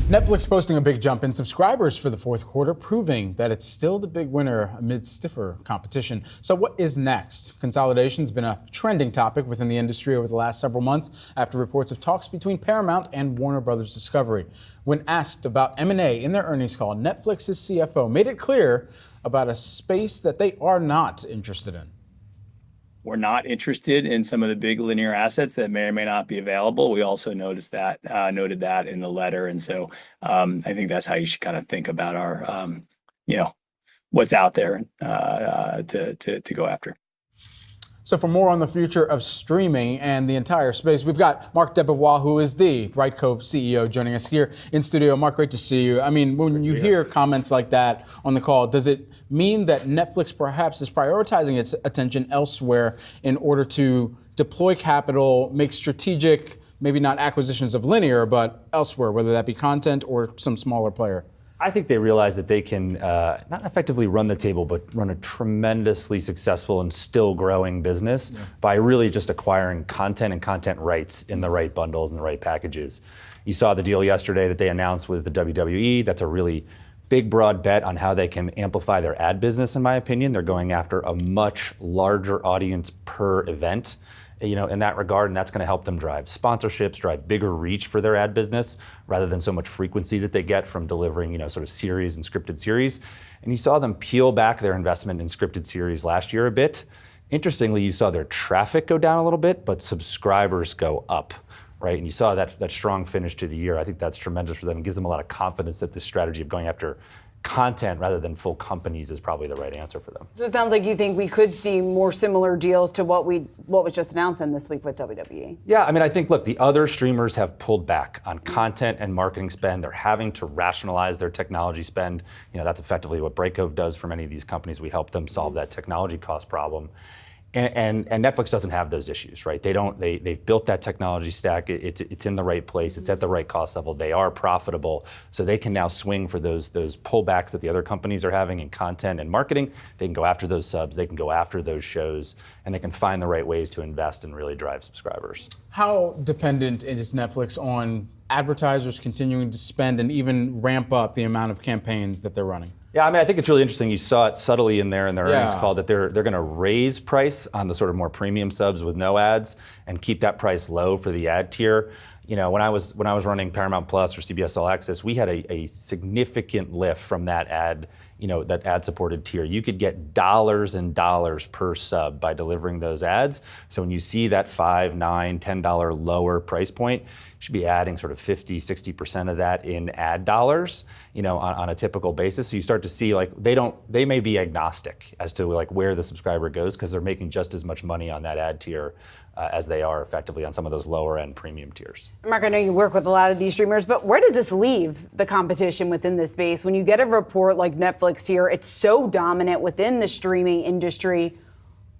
Netflix posting a big jump in subscribers for the fourth quarter, proving that it's still the big winner amid stiffer competition. So what is next? Consolidation's been a trending topic within the industry over the last several months after reports of talks between Paramount and Warner Brothers Discovery. When asked about M&A in their earnings call, Netflix's CFO made it clear about a space that they are not interested in. We're not interested in some of the big linear assets that may or may not be available. We also noted that in the letter. And so I think that's how you should kind of think about our, what's out there to go after. So for more on the future of streaming and the entire space, we've got Marc DeBevoise, who is the Brightcove CEO, joining us here in studio. Marc, great to see you. I mean, when you hear comments like that on the call, does it mean that Netflix perhaps is prioritizing its attention elsewhere in order to deploy capital, make strategic, maybe not acquisitions of linear, but elsewhere, whether that be content or some smaller player? I think they realize that they can not effectively run the table, but run a tremendously successful and still growing business by really just acquiring content and content rights in the right bundles and the right packages. You saw the deal yesterday that they announced with the WWE. That's a really big, broad bet on how they can amplify their ad business, in my opinion. They're going after a much larger audience per event, in that regard, and that's going to help them drive sponsorships, drive bigger reach for their ad business, rather than so much frequency that they get from delivering, sort of series and scripted series. And you saw them peel back their investment in scripted series last year a bit. Interestingly, you saw their traffic go down a little bit, but subscribers go up, right? And you saw that strong finish to the year. I think that's tremendous for them. It gives them a lot of confidence that this strategy of going after content rather than full companies is probably the right answer for them. So it sounds like you think we could see more similar deals to what was just announced in this week with WWE. Yeah, I mean, I think, look, the other streamers have pulled back on content and marketing spend. They're having to rationalize their technology spend. That's effectively what Brightcove does for many of these companies. We help them solve that technology cost problem. And Netflix doesn't have those issues, right? They've built that technology stack. It's in the right place. It's at the right cost level. They are profitable, so they can now swing for those pullbacks that the other companies are having in content and marketing. They can go after those subs. They can go after those shows, and they can find the right ways to invest and really drive subscribers. How dependent is Netflix on advertisers continuing to spend and even ramp up the amount of campaigns that they're running? Yeah, I mean, I think it's really interesting. You saw it subtly in their earnings call that they're going to raise price on the sort of more premium subs with no ads and keep that price low for the ad tier. When I was running Paramount Plus or CBS All Access, we had a significant lift from that ad, that ad-supported tier. You could get dollars and dollars per sub by delivering those ads. So when you see that $5, $9, $10 lower price point, you should be adding sort of 50, 60% of that in ad dollars, on a typical basis. So you start to see they may be agnostic as to where the subscriber goes because they're making just as much money on that ad tier as they are effectively on some of those lower end premium tiers. Marc, I know you work with a lot of these streamers, but where does this leave the competition within this space? When you get a report like Netflix here, it's so dominant within the streaming industry.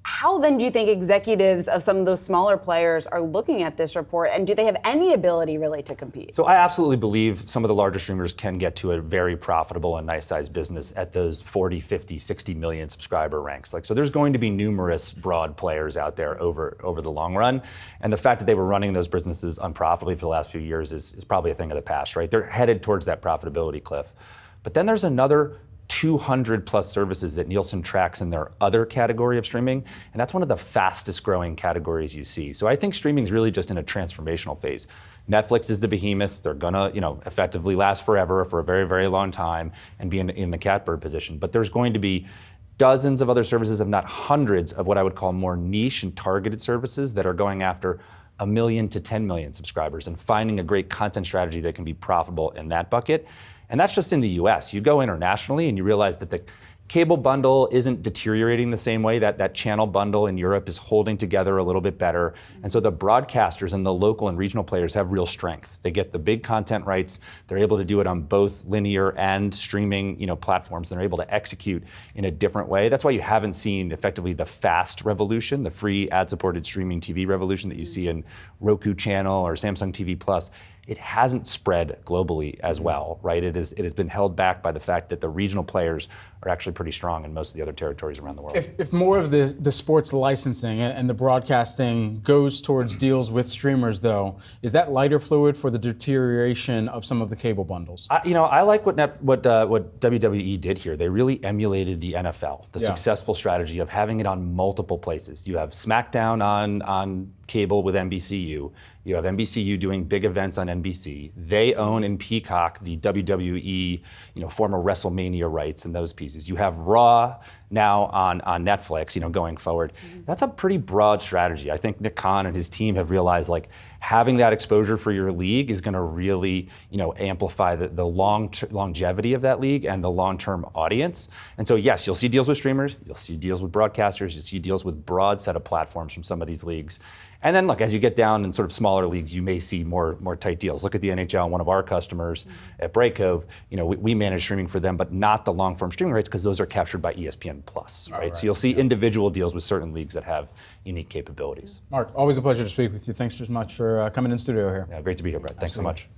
How then do you think executives of some of those smaller players are looking at this report, and do they have any ability really to compete? So I absolutely believe some of the larger streamers can get to a very profitable and nice sized business at those 40, 50, 60 million subscriber ranks. So there's going to be numerous broad players out there over the long run. And the fact that they were running those businesses unprofitably for the last few years is probably a thing of the past, right? They're headed towards that profitability cliff. But then there's another 200 plus services that Nielsen tracks in their other category of streaming, and that's one of the fastest growing categories you see. So I think streaming is really just in a transformational phase. Netflix is the behemoth. They're gonna, effectively last forever for a very, very long time and be in the catbird position. But there's going to be dozens of other services, if not hundreds, of what I would call more niche and targeted services that are going after 1 million to 10 million subscribers and finding a great content strategy that can be profitable in that bucket. And that's just in the US. You go internationally and you realize that the cable bundle isn't deteriorating the same way. That channel bundle in Europe is holding together a little bit better. And so the broadcasters and the local and regional players have real strength. They get the big content rights. They're able to do it on both linear and streaming platforms. And they're able to execute in a different way. That's why you haven't seen effectively the FAST revolution, the free ad-supported streaming TV revolution that you see in Roku channel or Samsung TV Plus. it hasn't spread globally as well, right? It has been held back by the fact that the regional players are actually pretty strong in most of the other territories around the world. If more of the sports licensing and the broadcasting goes towards deals with streamers, though, is that lighter fluid for the deterioration of some of the cable bundles? I like what WWE did here. They really emulated the NFL, the successful strategy of having it on multiple places. You have SmackDown on cable with NBCU. You have NBCU doing big events on NBC. They own in Peacock the WWE, former WrestleMania rights and those pieces. You have Raw now on Netflix, going forward. That's a pretty broad strategy. I think Nick Khan and his team have realized having that exposure for your league is going to really, amplify the longevity of that league and the long-term audience. And so yes, you'll see deals with streamers, you'll see deals with broadcasters, you'll see deals with broad set of platforms from some of these leagues. And then look, as you get down in sort of smaller leagues, you may see more tight deals. Look at the NHL, one of our customers at Brightcove, we manage streaming for them, but not the long-form streaming rights because those are captured by ESPN Plus, right? So you'll see individual deals with certain leagues that have unique capabilities. Marc, always a pleasure to speak with you. Thanks so much for coming in studio here. Yeah, great to be here, Brett. Thanks so much.